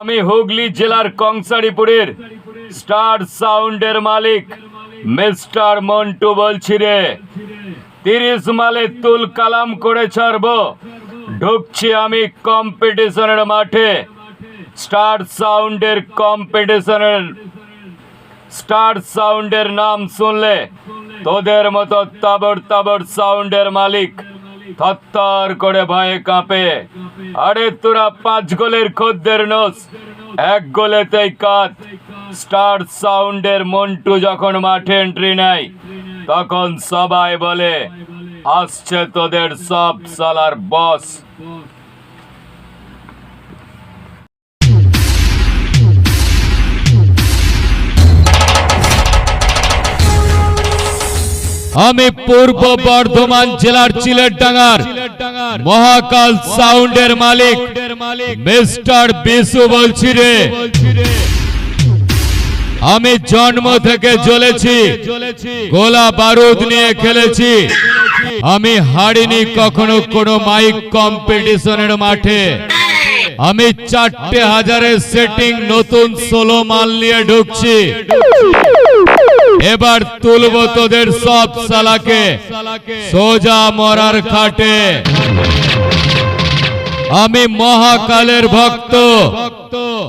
আমি হুগলি জেলার কংসারীপুরের স্টার সাউন্ডের মালিক মিস্টার মন্টু বলছি রে। 30 মালে তুল কালাম করে ছাড়বো। ঢুকছি আমি কম্পিটিশনের মাঠে। স্টার সাউন্ডের নাম শুনলে তোদের মতো তাবড় তাবড় সাউন্ডের মালিক থরথর করে ভয়ে কাঁপে। আরে তোরা 5 গোলের খদ্দের নোস, 1 গোলেতেই কাত। স্টার সাউন্ডের মন্টু যখন মাঠে এন্ট্রি নেয় তখন সবাই বলে আসছে তোদের সব সালার বস। আমি পূর্ব বর্ধমান জেলার চিলেরডাঙ্গার মহাকাল সাউন্ডের মালিক মিস্টার বিশু বলছি রে। আমি জন্ম থেকে জ্বলেছি, গোলা বারুদ নিয়ে খেলেছি। আমি হারিনি কখনো কোনো মাইক কম্পিটিশনের মাঠে। আমি 4000 সেটিং নতুন 16 মাল নিয়ে ঢুকছি। এবার তুলবো তোদের সব সালাকে সোজা মরার খাটে। আমি মহাকালের ভক্ত,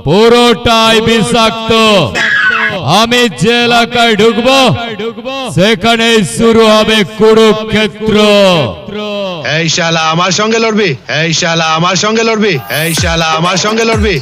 পুরোটাই বিষাক্ত। আমি যে এলাকায় ঢুকবো সেখানেই শুরু হবে কুরুক্ষেত্র। এই শালা আমার সঙ্গে লড়বি, এই শালা আমার সঙ্গে লড়বি, এই শালা আমার সঙ্গে লড়বি।